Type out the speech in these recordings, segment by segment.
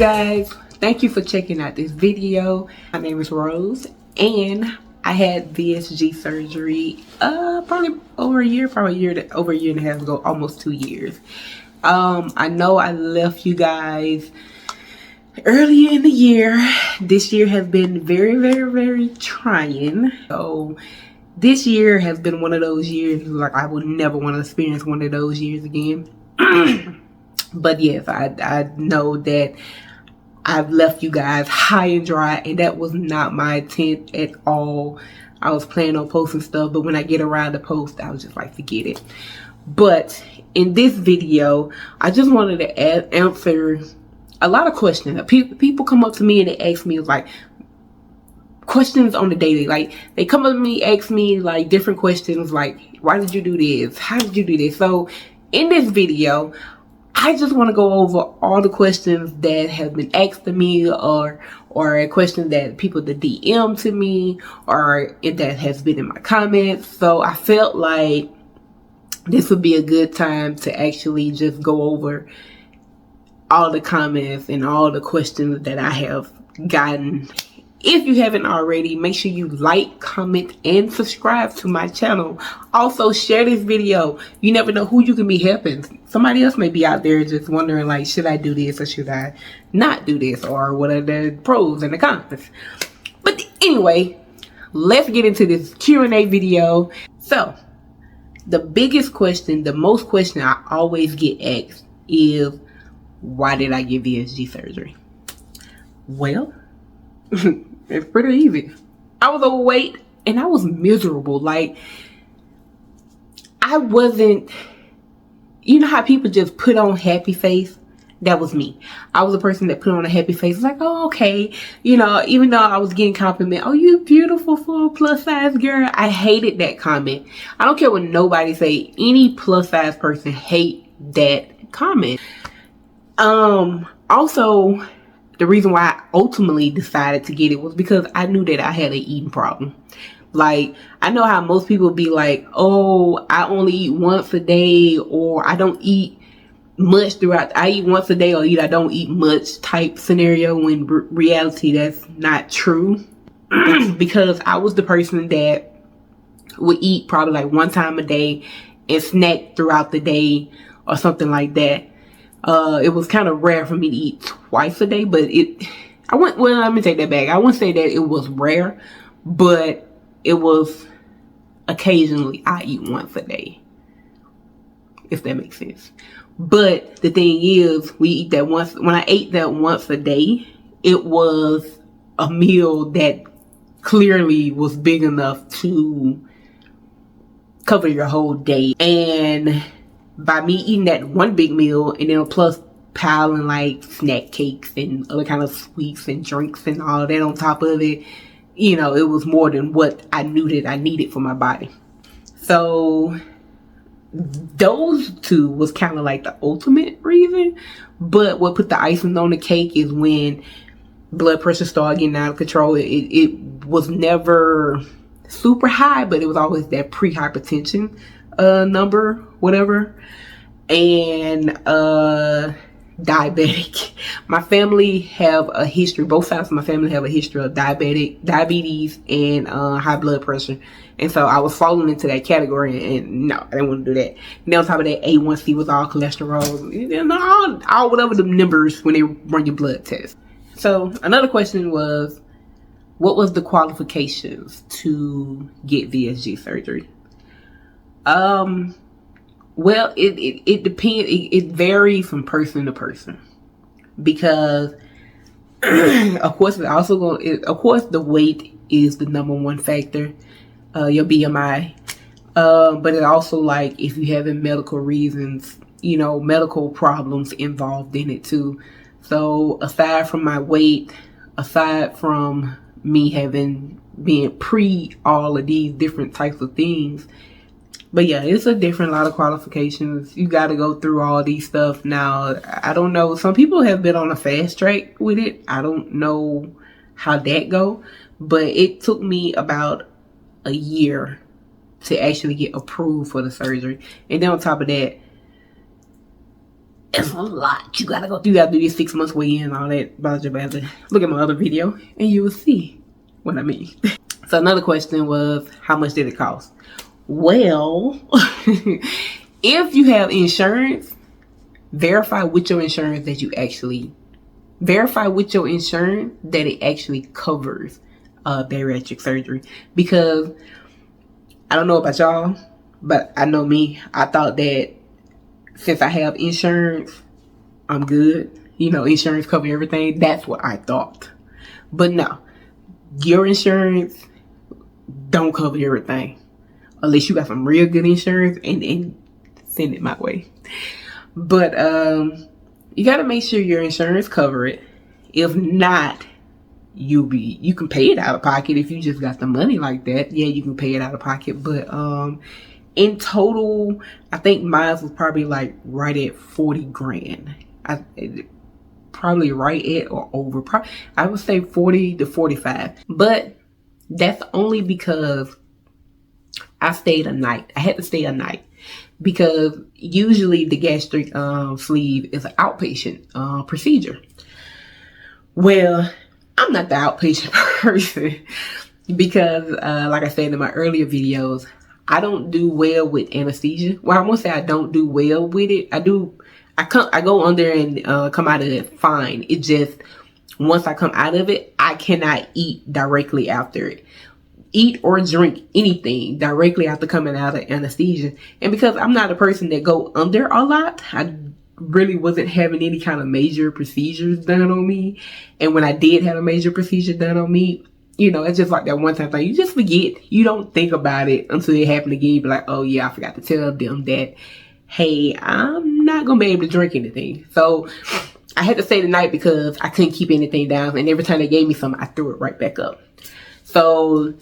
guys, thank you for checking out this video. My name is Rose and I had VSG surgery probably over a year and a half ago, almost 2 years. I know I left you guys earlier in the year. This year has been very trying. So this year has been one of those years like I would never want to experience one of those years again. But yes, I know that I've left you guys high and dry, and that was not my intent at all. I was planning on posting stuff, but when I get around to post, I was just like, forget it. But in this video, I just wanted to answer a lot of questions. People come up to me and they ask me like questions on the daily. Like they come up to me, ask me like different questions, like why did you do this? How did you do this? So in this video, I just want to go over all the questions that have been asked to me, or a question that people that DM to me, or if that has been in my comments. So I felt like this would be a good time to actually just go over all the comments and all the questions that I have gotten. If you haven't already, make sure you like, comment, and subscribe to my channel. Also, share this video. You never know who you can be helping. Somebody else may be out there just wondering, like, should I do this or should I not do this? Or what are the pros and the cons? But anyway, let's get into this Q&A video. So, the biggest question, the most question I always get asked is, why did I get VSG surgery? Well, it's pretty easy. I was overweight and I was miserable. Like, I wasn't, you know how people just put on happy face? That was me. I was a person that put on a happy face. Like, oh, okay. You know, even though I was getting compliment, oh, you beautiful for a plus size girl. I hated that comment. I don't care what nobody say. Any plus size person hate that comment. Also, the reason why I ultimately decided to get it was because I knew that I had an eating problem. Like, I know how most people be like, oh, I only eat once a day, or I don't eat much throughout. I eat once a day, or I don't eat much type scenario, when reality that's not true. Because I was the person that would eat probably like one time a day and snack throughout the day or something like that. It was kind of rare for me to eat twice a day, but let me take that back. I wouldn't say that it was rare, but it was occasionally I eat once a day, if that makes sense. But the thing is, when I ate that once a day, it was a meal that clearly was big enough to cover your whole day. And by me eating that one big meal and then plus piling like snack cakes and other kind of sweets and drinks and all that on top of it, you know, it was more than what I knew that I needed for my body. So those two was kind of like the ultimate reason. But what put the icing on the cake is when blood pressure started getting out of control. It was never super high, but it was always that pre-hypertension number, whatever. And diabetic. My family have a history, both sides of my family have a history of diabetes and high blood pressure. And so I was falling into that category, and no, I didn't want to do that. And then on top of that, A1C was all cholesterol, and all whatever the numbers when they run your blood test. So another question was, what was the qualifications to get VSG surgery? Well, it depends. It varies from person to person, because of course the weight is the number one factor, your BMI, but it also, like, if you having medical reasons, you know, medical problems involved in it too. So aside from my weight, aside from me being pre all of these different types of things. But yeah, it's a lot of qualifications. You got to go through all these stuff. Now, I don't know. Some people have been on a fast track with it. I don't know how that go. But it took me about a year to actually get approved for the surgery. And then on top of that, It's a lot. You gotta go through. You gotta do these 6 months weigh in and all that. Look at my other video and you will see what I mean. So another question was, how much did it cost? Well, if you have insurance, verify with your insurance that it actually covers bariatric surgery. Because I don't know about y'all, but I know me. I thought that since I have insurance, I'm good. You know, insurance cover everything. That's what I thought. But no, your insurance don't cover everything. Unless you got some real good insurance and send it my way. But you gotta make sure your insurance cover it. If not, you can pay it out of pocket if you just got the money like that. Yeah, you can pay it out of pocket. But in total, I think mine was probably like right at 40 grand. Probably right at or over. I would say 40 to 45. But that's only because I stayed a night. I had to stay a night because usually the gastric sleeve is an outpatient procedure. Well, I'm not the outpatient person because, like I said in my earlier videos, I don't do well with anesthesia. Well, I won't say I don't do well with it. I go under and come out of it fine. It just, once I come out of it, I cannot eat directly after it. Eat or drink anything directly after coming out of anesthesia. And because I'm not a person that go under a lot, I really wasn't having any kind of major procedures done on me. And when I did have a major procedure done on me, you know, it's just like that one time thing. You just forget. You don't think about it until it happened again. You be like, oh yeah, I forgot to tell them that, hey, I'm not going to be able to drink anything. So I had to stay the night because I couldn't keep anything down. And every time they gave me some, I threw it right back up. So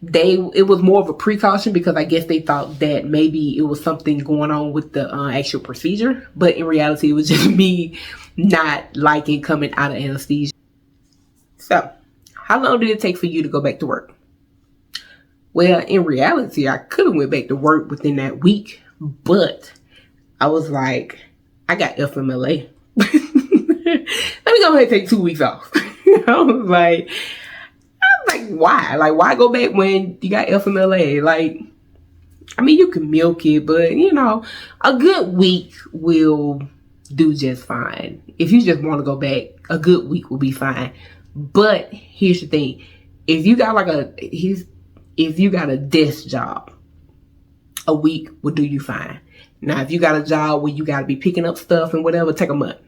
it was more of a precaution because I guess they thought that maybe it was something going on with the actual procedure. But in reality, it was just me not liking coming out of anesthesia. So how long did it take for you to go back to work? Well, in reality, I could have went back to work within that week, but I was like, I got FMLA. Let me go ahead and take 2 weeks off. I was like, why? Like, why go back when you got FMLA? Like, I mean, you can milk it, but, you know, a good week will do just fine. If you just want to go back, a good week will be fine. But here's the thing. If you got a desk job, a week will do you fine. Now, if you got a job where you got to be picking up stuff and whatever, take a month.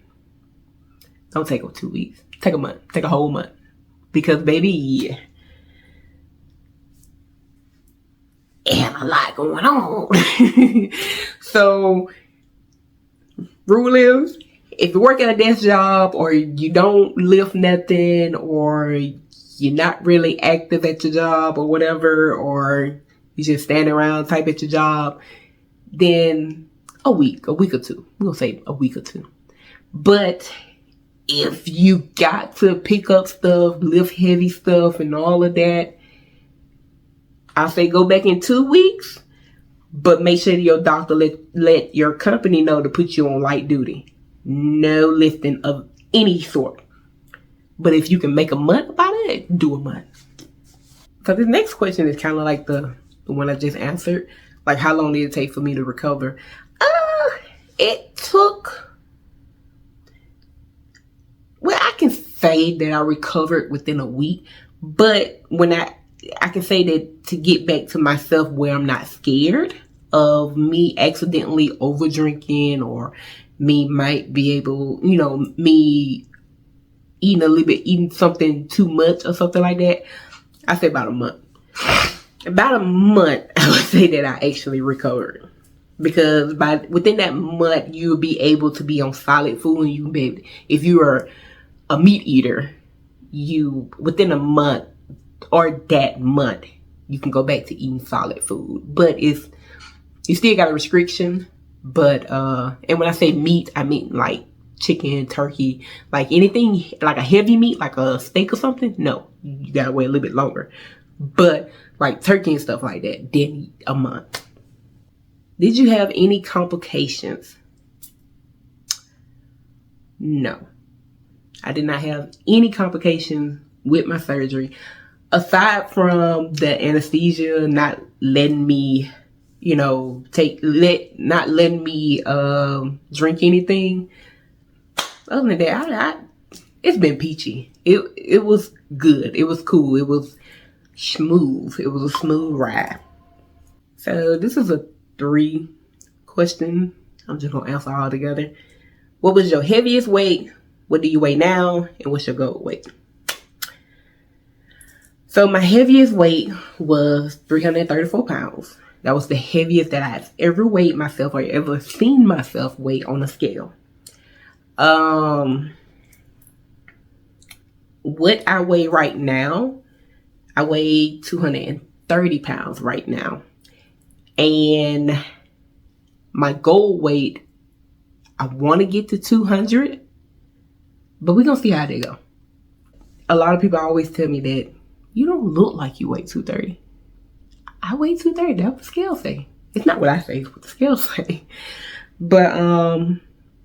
Don't take 2 weeks. Take a month. Take a whole month. Because, baby, and a lot going on. So, rule is, if you work at a desk job or you don't lift nothing or you're not really active at your job or whatever, or you just stand around type at your job, then a week or two. We're going to say a week or two. But if you got to pick up stuff, lift heavy stuff and all of that, I'll say go back in 2 weeks, but make sure your doctor let your company know to put you on light duty. No lifting of any sort. But if you can make a month about it, do a month. So this next question is kind of like the one I just answered. Like, how long did it take for me to recover? It took, well, I can say that I recovered within a week, but when I can say that to get back to myself where I'm not scared of me accidentally over drinking or me might be able, you know, me eating something too much or something like that, I say about a month. About a month, I would say that I actually recovered. Because within that month, you'll be able to be on solid food, and you can be able, if you are a meat eater, within a month or that month, you can go back to eating solid food. But you still got a restriction. But and when I say meat, I mean like chicken, turkey, like anything like a heavy meat, like a steak or something. No, you gotta wait a little bit longer. But like turkey and stuff like that, then a month. Did you have any complications? No. I did not have any complications with my surgery. Aside from the anesthesia not letting me, not letting me drink anything. Other than that, it's been peachy. It was good. It was cool. It was smooth. It was a smooth ride. So this is a 3 question. I'm just gonna answer all together. What was your heaviest weight? What do you weigh now? And what's your goal weight? So my heaviest weight was 334 pounds. That was the heaviest that I've ever weighed myself or ever seen myself weigh on a scale. What I weigh right now, I weigh 230 pounds right now. And my goal weight, I want to get to 200, but we're going to see how they go. A lot of people always tell me that you don't look like you weigh 230. I weigh 230. That's what the scale say. It's not what I say, it's what the scale say. But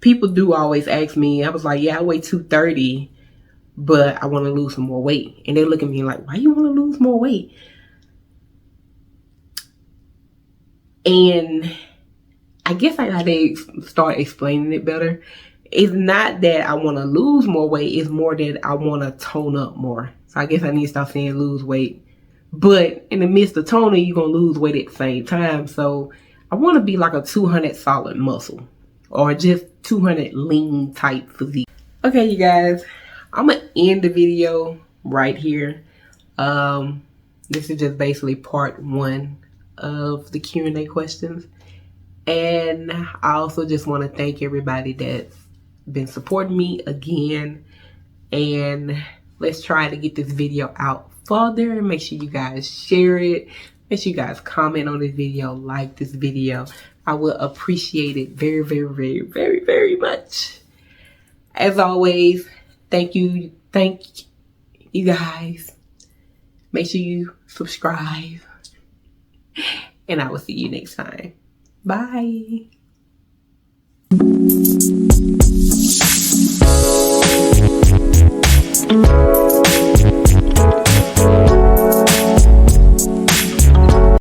people do always ask me. I was like, yeah, I weigh 230, but I want to lose some more weight. And they look at me like, why you want to lose more weight? And I guess I gotta start explaining it better. It's not that I want to lose more weight. It's more that I want to tone up more. So I guess I need to stop saying lose weight. But in the midst of toning, you're going to lose weight at the same time. So I want to be like a 200 solid muscle. Or just 200 lean type physique. Okay, you guys. I'm going to end the video right here. This is just basically part 1 of the Q&A questions. And I also just want to thank everybody that's been supporting me again. And let's try to get this video out further. Make sure you guys share it. Make sure you guys comment on this video, like this video. I will appreciate it very, very, very, very, very much. As always, thank you guys. Make sure you subscribe. And I will see you next time. Bye.